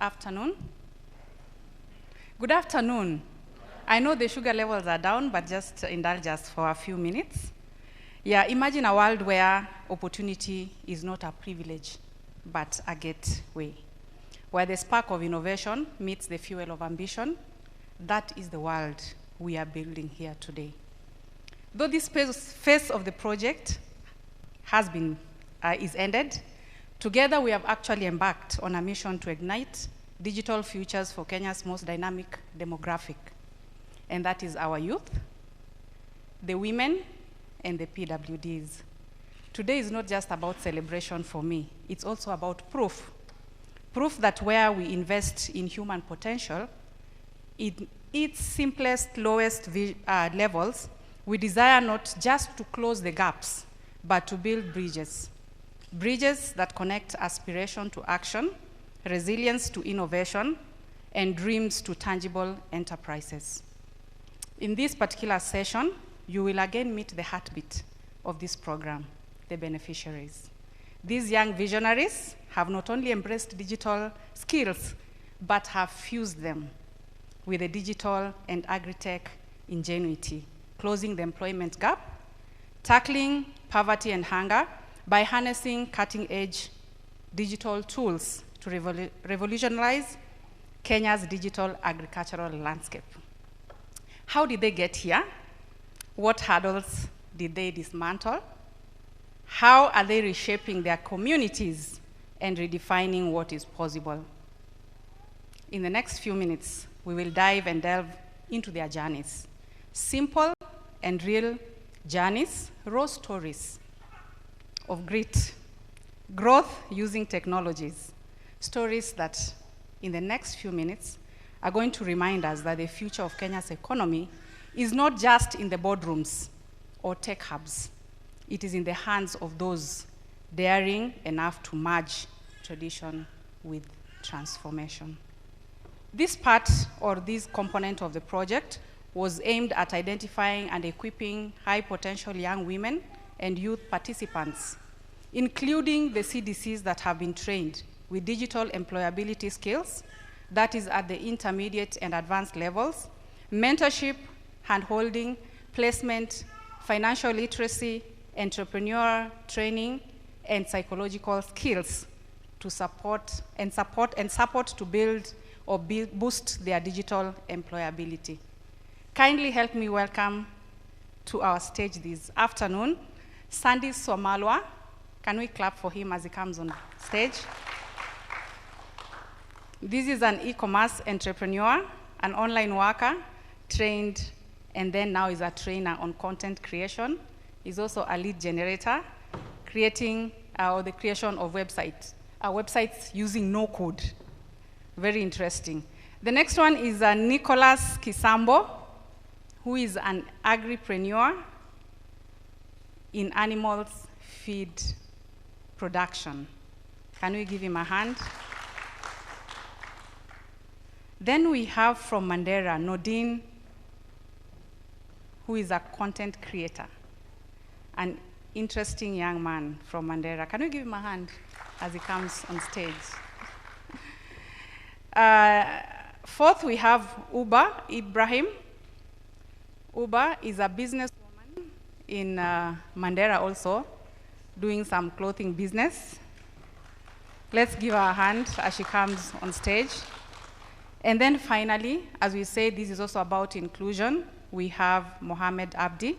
afternoon. Good afternoon. I know the sugar levels are down, but just indulge us for a few minutes. Yeah, imagine a world where opportunity is not a privilege, but a gateway, where the spark of innovation meets the fuel of ambition. That is the world we are building here today. Though this phase of the project is ended, together we have actually embarked on a mission to ignite digital futures for Kenya's most dynamic demographic. And that is our youth, the women, and the PWDs. Today is not just about celebration for me, it's also about proof. Proof that where we invest in human potential, in its simplest, lowest levels, we desire not just to close the gaps, but to build bridges. Bridges that connect aspiration to action, resilience to innovation, and dreams to tangible enterprises. In this particular session, you will again meet the heartbeat of this program, the beneficiaries. These young visionaries have not only embraced digital skills, but have fused them with a digital and agri-tech ingenuity, closing the employment gap, tackling poverty and hunger by harnessing cutting-edge digital tools to revolutionize Kenya's digital agricultural landscape. How did they get here? What hurdles did they dismantle? How are they reshaping their communities and redefining what is possible? In the next few minutes, we will dive and delve into their journeys. Simple and real journeys, raw stories of grit, growth using technologies, stories that in the next few minutes are going to remind us that the future of Kenya's economy is not just in the boardrooms or tech hubs. It is in the hands of those daring enough to merge tradition with transformation. This part, or this component of the project, was aimed at identifying and equipping high potential young women and youth participants, including the CDCs that have been trained with digital employability skills, that is at the intermediate and advanced levels, mentorship, hand-holding, placement, financial literacy, entrepreneur training, and psychological skills to support to build or boost their digital employability. Kindly help me welcome to our stage this afternoon, Sandis Wamalwa. Can we clap for him as he comes on stage? This is an e-commerce entrepreneur, an online worker, trained, and then now is a trainer on content creation. He's also a lead generator, creating the creation of websites using no code. Very interesting. The next one is Nicholas Kisambo, who is an Agriprenuer in animals feed production. Can we give him a hand? Then we have from Mandera, Noordin, who is a content creator, an interesting young man from Mandera. Can we give him a hand as he comes on stage? Fourth, we have Ubar, Ibrahim. Ubar is a businesswoman in Mandera also, doing some clothing business. Let's give her a hand as she comes on stage. And then finally, as we say, this is also about inclusion. We have Mohammed Abdi,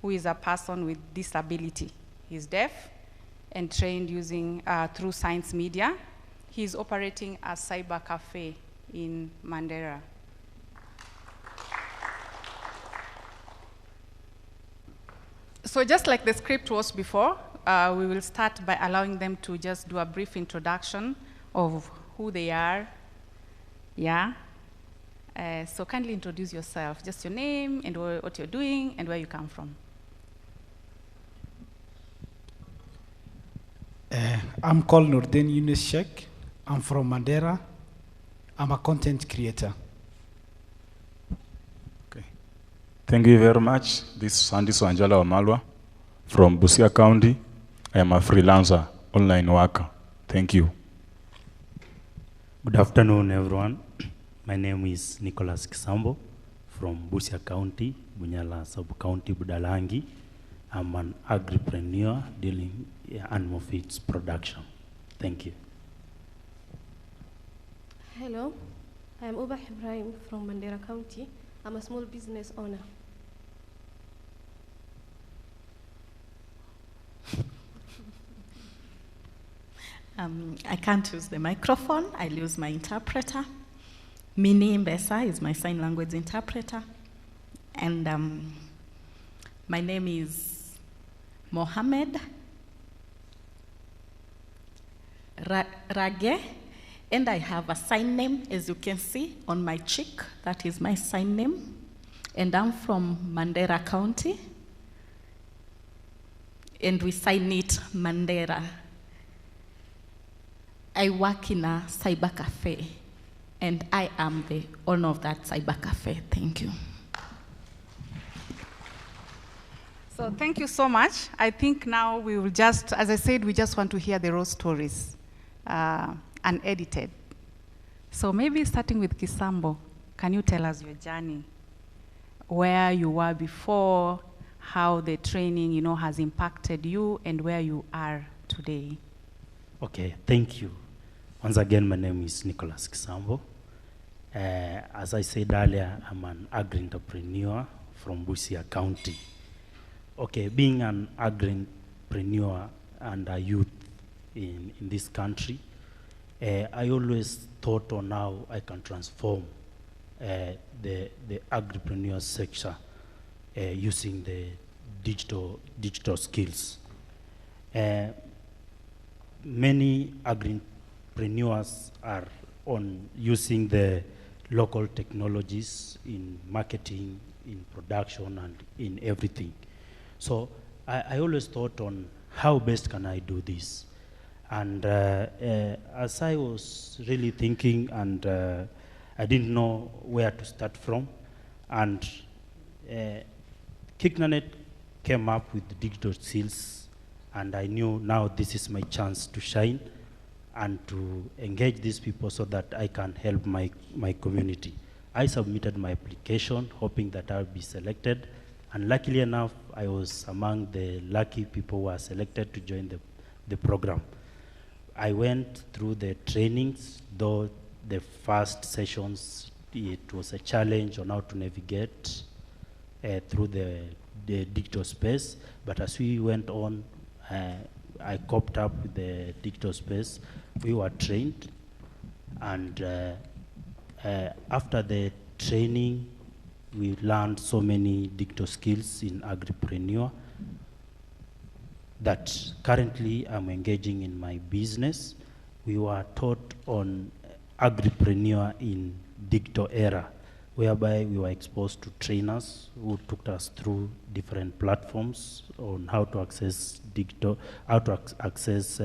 who is a person with disability. He's deaf and trained using through science media. He's operating a cyber cafe in Mandera. So just like the script was before, we will start by allowing them to just do a brief introduction of who they are. Yeah. So kindly introduce yourself, just your name and what you're doing and where you come from. I'm called Noordin Yunis Sheikh. I'm from Mandera. I'm a content creator. Okay. Thank you very much. This is Sandis Wamalwa from Busia County. I am a freelancer, online worker. Thank you. Good afternoon, everyone. My name is Nicholas Kisambo from Busia County, Bunyala Sub-County, Budalangi. I'm an agripreneur dealing animal feeds production. Thank you. Hello, I'm Ibrahim from Mandera County. I'm a small business owner. I can't use the microphone. I'll use my interpreter. Mini Mbesa is my sign language interpreter. And my name is Mohammed Rage. And I have a sign name, as you can see, on my cheek. That is my sign name. And I'm from Mandera County. And we sign it Mandera. I work in a cyber cafe, and I am the owner of that cyber cafe. Thank you. So thank you so much. I think now we will just, as I said, we just want to hear the raw stories, unedited. So maybe starting with Kisambo, can you tell us your journey, where you were before, how the training, has impacted you, and where you are today? Okay, thank you. Once again, my name is Nicholas Kisambo. As I said earlier, I'm an agri-entrepreneur from Busia County. Okay, being an agri-entrepreneur and a youth in this country, I always thought on how I can transform the agripreneur sector using the digital skills. Many agripreneurs are on using the local technologies in marketing, in production, and in everything. So I always thought on how best can I do this. And as I was really thinking, and I didn't know where to start from, and KICTANet came up with the digital skills. And I knew now this is my chance to shine and to engage these people so that I can help my community. I submitted my application hoping that I would be selected. And luckily enough, I was among the lucky people who were selected to join the program. I went through the trainings, though the first sessions, it was a challenge on how to navigate through the digital space. But as we went on, I coped up with the digital space. We were trained, and after the training, we learned so many digital skills in Agriprenuer that currently I'm engaging in my business. We were taught on Agriprenuer in digital era, whereby we were exposed to trainers who took us through different platforms on how to access digital, how to access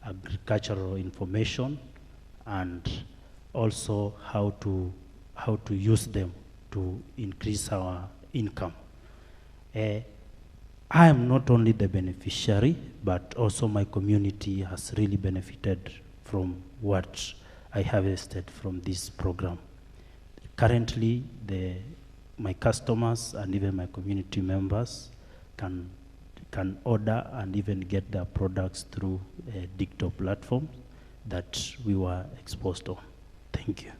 agricultural information, and also how to use them to increase our income. I am not only the beneficiary, but also my community has really benefited from what I harvested from this program. Currently, my customers and even my community members can order and even get their products through a digital platform that we were exposed on. Thank you.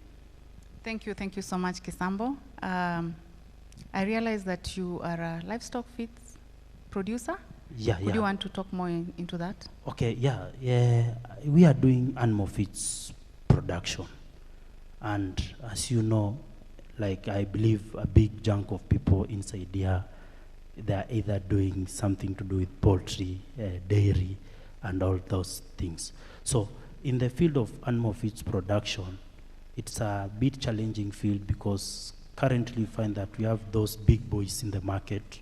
Thank you so much, Kisambo. I realize that you are a livestock feeds producer. Yeah. Would you want to talk more into that? Okay, yeah. We are doing animal feeds production. And as you know, like I believe a big chunk of people inside here, they're either doing something to do with poultry, dairy, and all those things. So in the field of animal feeds production, it's a bit challenging field because currently we find that we have those big boys in the market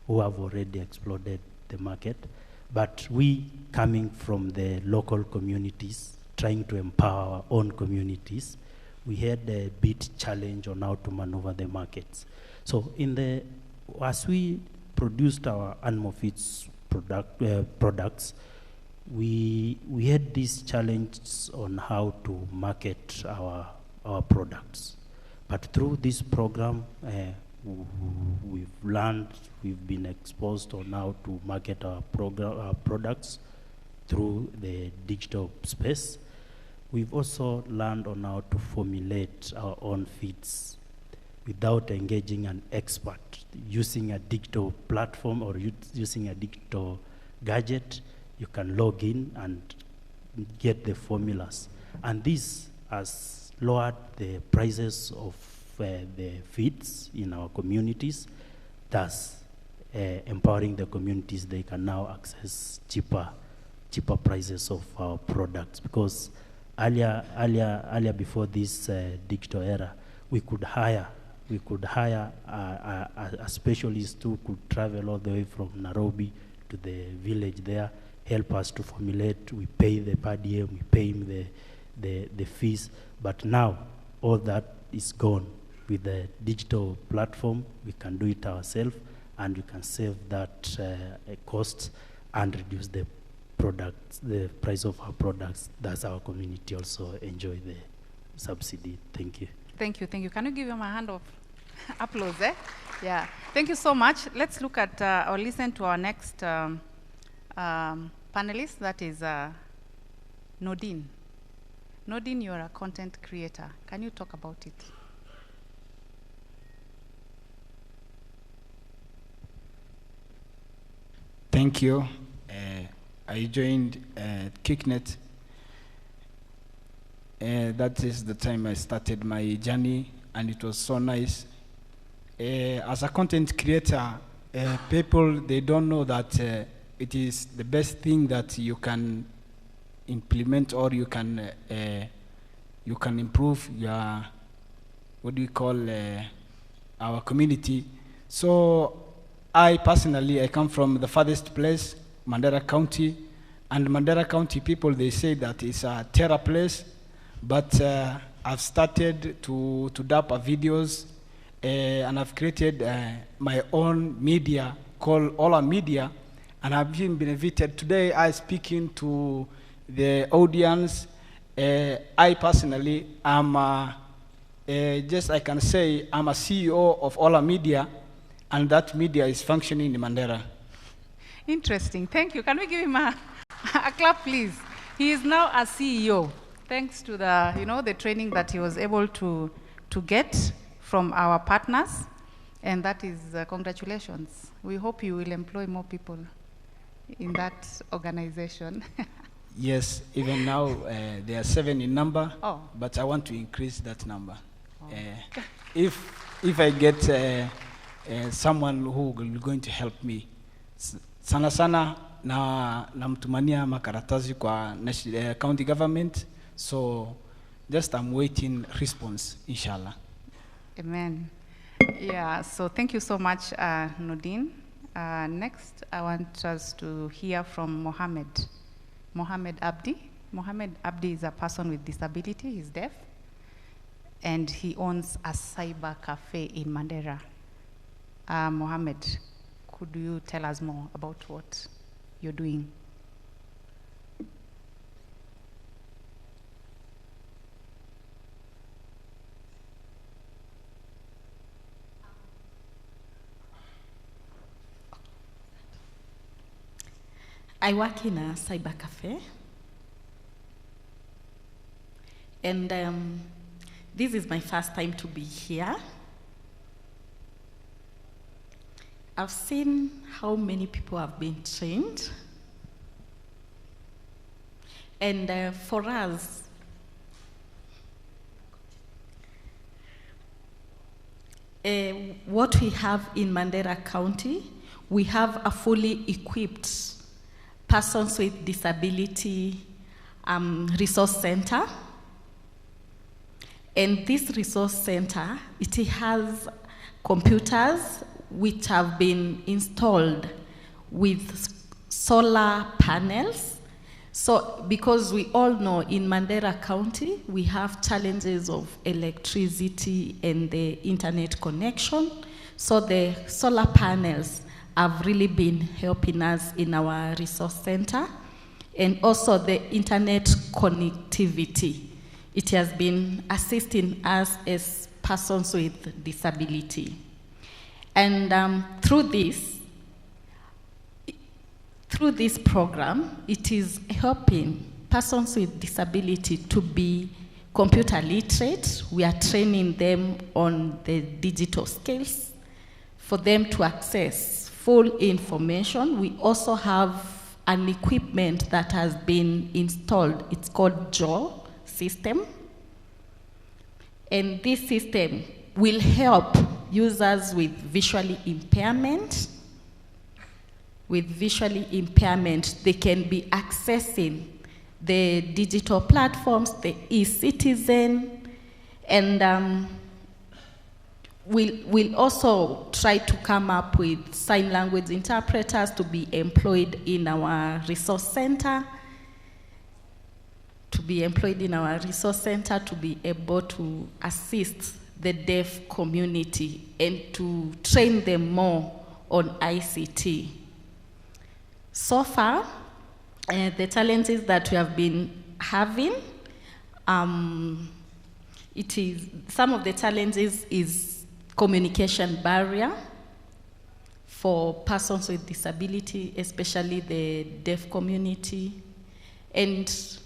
who have already exploded the market. But we, coming from the local communities, trying to empower our own communities, we had a bit challenge on how to maneuver the markets. So as we produced our animal feeds products, we had these challenges on how to market our products. But through this program, we've learned, we've been exposed on how to market our products through the digital space. We've also learned on how to formulate our own feeds without engaging an expert, using a digital platform or using a digital gadget. You can log in and get the formulas. And this has lowered the prices of the feeds in our communities, thus empowering the communities. They can now access cheaper prices of our products. Because earlier before this digital era, we could hire a specialist who could travel all the way from Nairobi to the village there, help us to formulate. We pay the per diem, we pay him the fees. But now all that is gone. With the digital platform, we can do it ourselves, and we can save that cost and reduce the price of our products. Thus our community also enjoy the subsidy. Thank you. Thank you, thank you. Can you give him a hand of applause, eh? Yeah, thank you so much. Let's look at or listen to our next panelist, that is Noordin. Noordin, you're a content creator. Can you talk about it? Thank you. I joined KICTANet. That is the time I started my journey, and it was so nice. As a content creator, people, they don't know that it is the best thing that you can implement, or you can improve your, what do you call, our community. So I personally, I come from the farthest place, Mandera County, and Mandera County people, they say that it's a terror place, but I've started to dub videos, and I've created my own media called Ola Media, and I've been benefited. Today I'm speaking to the audience. I personally am just I can say I'm a CEO of Ola Media, and that media is functioning in Mandera. Interesting, thank you. Can we give him a clap, please? He is now a CEO, thanks to the, the training that he was able to get from our partners, and that is congratulations. We hope you will employ more people in that organization. Yes, even now there are 7 in number, but I want to increase that number. If I get someone who will going to help me, sana na mtumania makaratasi kwa county government, so just I'm waiting response, inshallah. Amen. Yeah, so thank you so much, Noordin. Next, I want us to hear from Mohammed Abdi. Mohammed Abdi is a person with disability, he's deaf, and he owns a cyber cafe in Mandera. Mohammed, could you tell us more about what you're doing? I work in a cyber cafe, and this is my first time to be here. I've seen how many people have been trained, and for us, what we have in Mandera County, we have a fully equipped persons with disability resource center. And this resource center, it has computers which have been installed with solar panels. So, because we all know in Mandera County, we have challenges of electricity and the internet connection. So the solar panels have really been helping us in our resource center. and also the internet connectivity. It has been assisting us as persons with disability. And through this program, it is helping persons with disability to be computer literate. We are training them on the digital skills for them to access full information. We also have an equipment that has been installed. It's called JAW system. And this system will help users with visually impairment. With visually impairment, they can be accessing the digital platforms, the e-citizen, and we'll also try to come up with sign language interpreters to be employed in our resource center, to be able to assist the deaf community and to train them more on ICT. So far, the challenges that we have been having, some of the challenges is communication barrier for persons with disability, especially the deaf community, and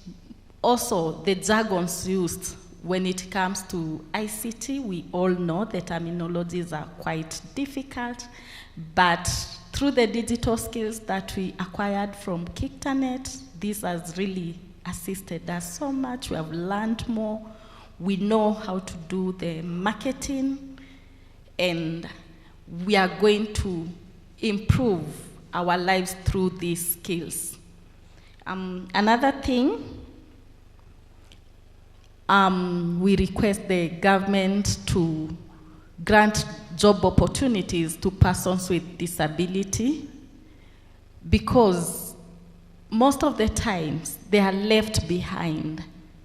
also the jargons used when it comes to ICT. We all know the terminologies are quite difficult, but through the digital skills that we acquired from KICTANet, this has really assisted us so much. We have learned more. We know how to do the marketing, and we are going to improve our lives through these skills. Another thing, we request the government to grant job opportunities to persons with disability, because most of the times they are left behind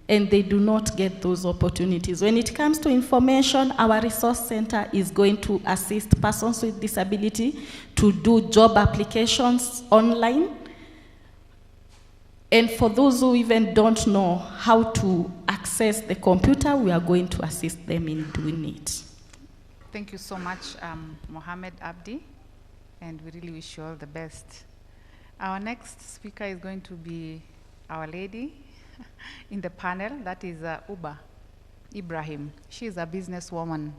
and they do not get those opportunities. When it comes to information, our resource center is going to assist persons with disability to do job applications online. And for those who even don't know how to access the computer, we are going to assist them in doing it. Thank you so much, Mohammed Abdi, and we really wish you all the best. Our next speaker is going to be our lady in the panel, that is Ubar, Ibrahim. She is a businesswoman,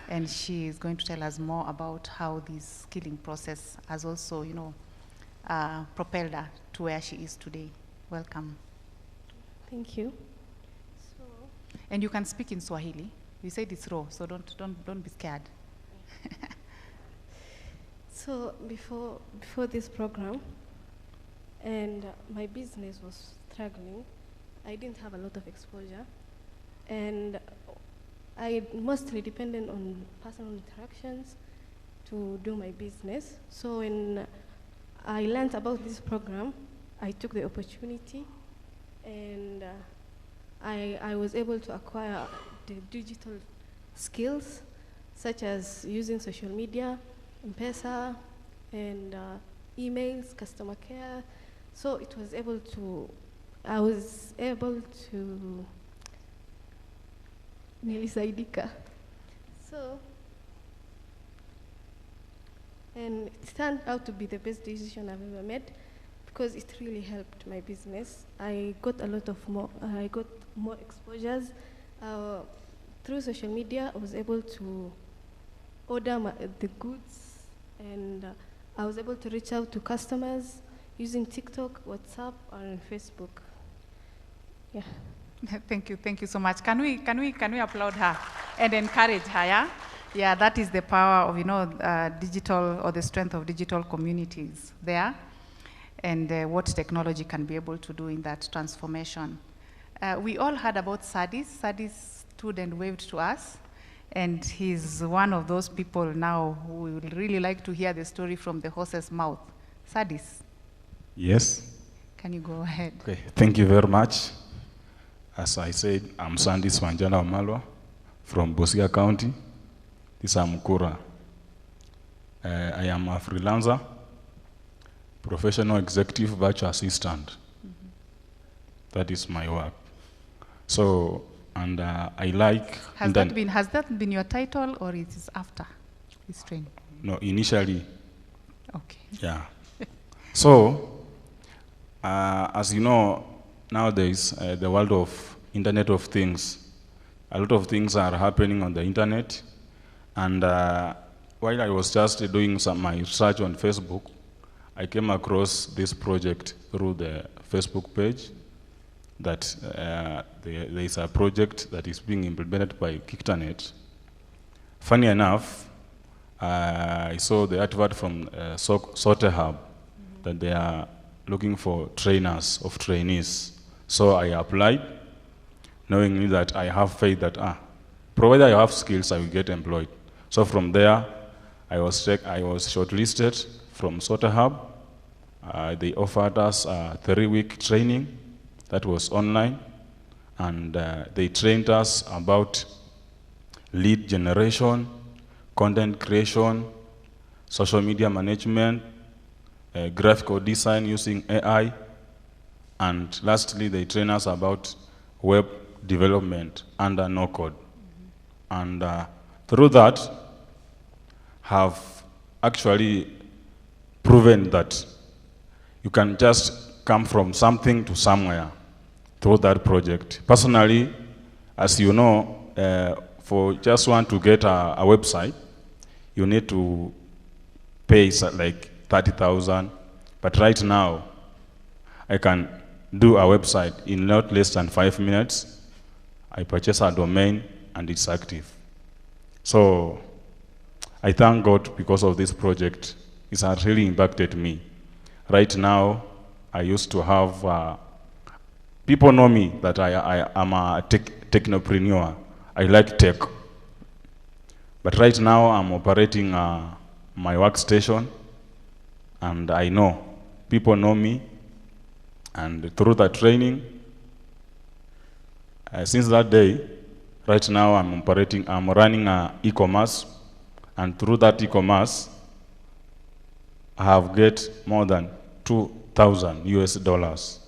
and she is going to tell us more about how this skilling process has also, propelled her to where she is today. Welcome. Thank you. And you can speak in Swahili. You said it's raw, so don't be scared. So before this program, and my business was struggling, I didn't have a lot of exposure, and I mostly depended on personal interactions to do my business. So when I learned about this program, I took the opportunity, and I was able to acquire the digital skills, such as using social media, M-Pesa, and emails, customer care. So I was able to nilisaidika. So, and it turned out to be the best decision I've ever made, because it really helped my business. I got more exposures. Through social media, I was able to order the goods, and I was able to reach out to customers using TikTok, WhatsApp, and Facebook. Yeah. Thank you so much. Can we applaud her and encourage her? Yeah, yeah. That is the power of digital, or the strength of digital communities there, and what technology can be able to do in that transformation. We all heard about Sandis. Sandis stood and waved to us, and he's one of those people now who would really like to hear the story from the horse's mouth. Sandis. Yes. Can you go ahead? Okay, thank you very much. As I said, I'm Sandis Wamalwa from Busia County. This is Mukura. I am a freelancer, professional executive virtual assistant. That is my work. So, and I like... Has that been your title, or it is after this training? No, initially. Okay. Yeah. So, as you know, nowadays, the world of Internet of Things, a lot of things are happening on the internet. And while I was just doing my research on Facebook, I came across this project through the Facebook page that there is a project that is being implemented by KICTANet. Funny enough, I saw the advert from Sote Hub that they are looking for trainers of trainees. So I applied, knowing that I have faith that, provided I have skills, I will get employed. So from there, I was shortlisted from Sote Hub. They offered us a 3-week training that was online, and they trained us about lead generation, content creation, social media management, graphical design using AI, and lastly, they trained us about web development under no-code. And through that, have actually proven that you can just come from something to somewhere through that project. Personally, as you know, for just want to get a website, you need to pay like 30,000. But right now, I can do a website in not less than 5 minutes. I purchase a domain and it's active. So I thank God because of this project. It has really impacted me. Right now, I used to have, people know me that I am a technopreneur. I like tech. But right now, I'm operating my workstation, and I know people know me. And through that training, since that day, right now I'm running an e-commerce, and through that e-commerce, I have get more than $2,000.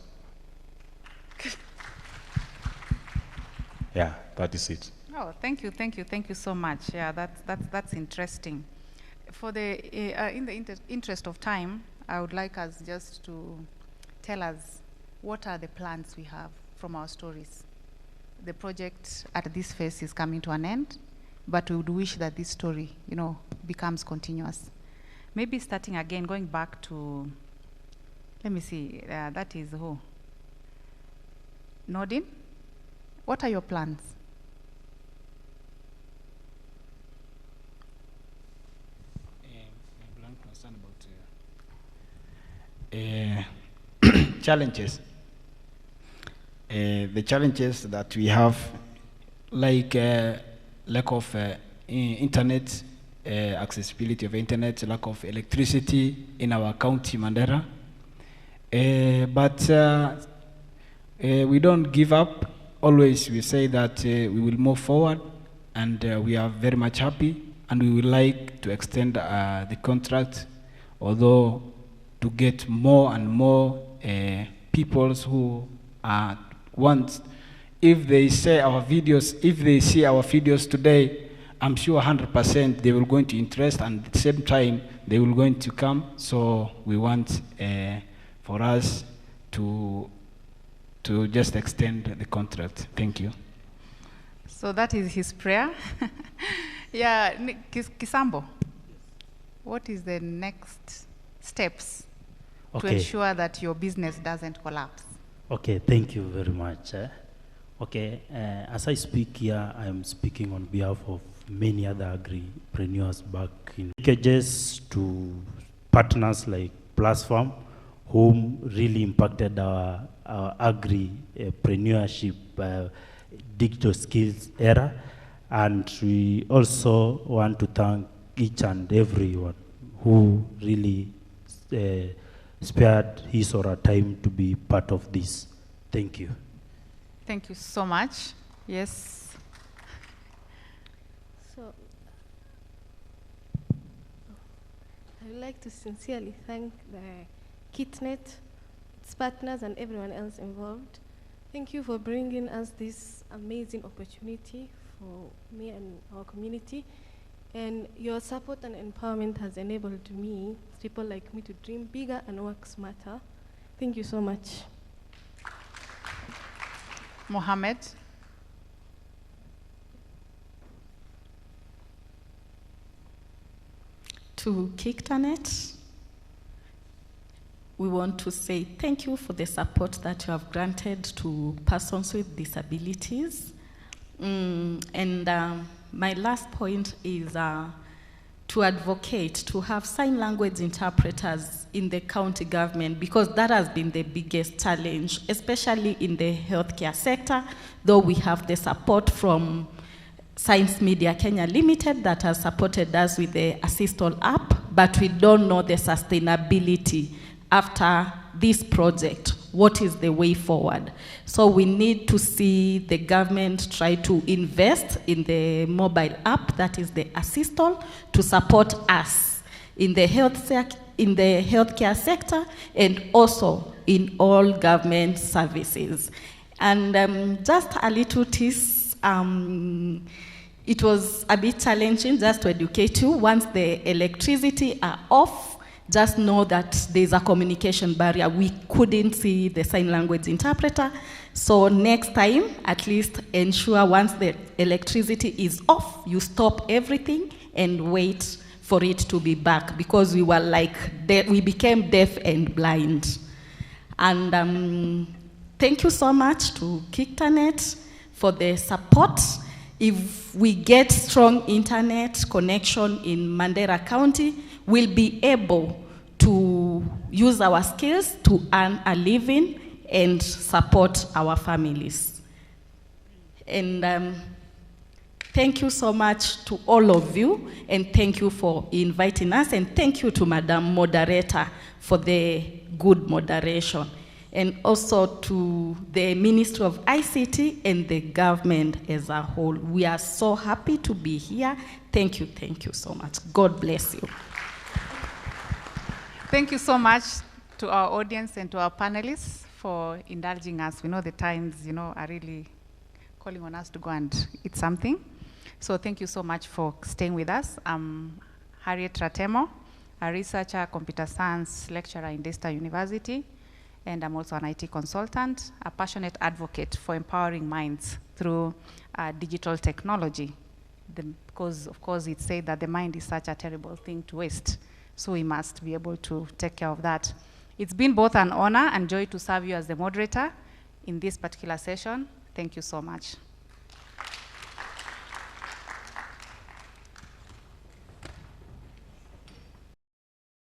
Yeah, that is it. Oh, thank you so much. Yeah, that's interesting. For in the interest of time, I would like us just to tell us what are the plans we have from our stories. The project at this phase is coming to an end, but we would wish that this story, becomes continuous. Maybe starting again, going back to, let me see, that is who? Noordin, what are your plans? Challenges. The challenges that we have, like lack of internet, accessibility of internet, lack of electricity in our county, Mandera. But we don't give up. Always we say that we will move forward, and we are very much happy, and we would like to extend the contract, although to get more and more people who want, if they see our videos today, I'm sure 100% they will going to interest, and at the same time they will going to come. So we want for us to just extend the contract. Thank you. So that is his prayer. Yeah, Kisambo, what is the next steps to ensure that your business doesn't collapse? Okay, thank you very much. Okay, as I speak here, I am speaking on behalf of many other agripreneurs back in packages to partners like Platform, whom really impacted our agripreneurship digital skills era. And we also want to thank each and everyone who really spared his or her time to be part of this. Thank you. Thank you so much. Yes. So, I would like to sincerely thank the KICTANet, its partners, and everyone else involved. Thank you for bringing us this amazing opportunity for me and our community. And your support and empowerment has enabled me, people like me, to dream bigger and work smarter. Thank you so much. Mohammed. To KICTANet, we want to say thank you for the support that you have granted to persons with disabilities. My last point is to advocate to have sign language interpreters in the county government, because that has been the biggest challenge, especially in the healthcare sector, though we have the support from Science Media Kenya Limited that has supported us with the Assist-All app, but we don't know the sustainability after this project. What is the way forward? So we need to see the government try to invest in the mobile app, that is the Assist-All, to support us in the healthcare sector and also in all government services. And just a little tease, it was a bit challenging just to educate you. Once the electricity are off, just know that there's a communication barrier. We couldn't see the sign language interpreter. So next time, at least ensure once the electricity is off, you stop everything and wait for it to be back, because we were like, we became deaf and blind. And thank you so much to KICTANet for the support. If we get strong internet connection in Mandera County, we'll be able to use our skills to earn a living and support our families. And thank you so much to all of you, and thank you for inviting us, and thank you to Madam Moderator for the good moderation, and also to the Ministry of ICT and the government as a whole. We are so happy to be here. Thank you so much. God bless you. Thank you so much to our audience and to our panelists for indulging us. We know the times, are really calling on us to go and eat something. So thank you so much for staying with us. I'm Harriet Ratemo, a researcher, computer science lecturer in Daystar University, and I'm also an IT consultant, a passionate advocate for empowering minds through digital technology. Because, of course, it's said that the mind is such a terrible thing to waste. So we must be able to take care of that. It's been both an honor and joy to serve you as the moderator in this particular session. Thank you so much.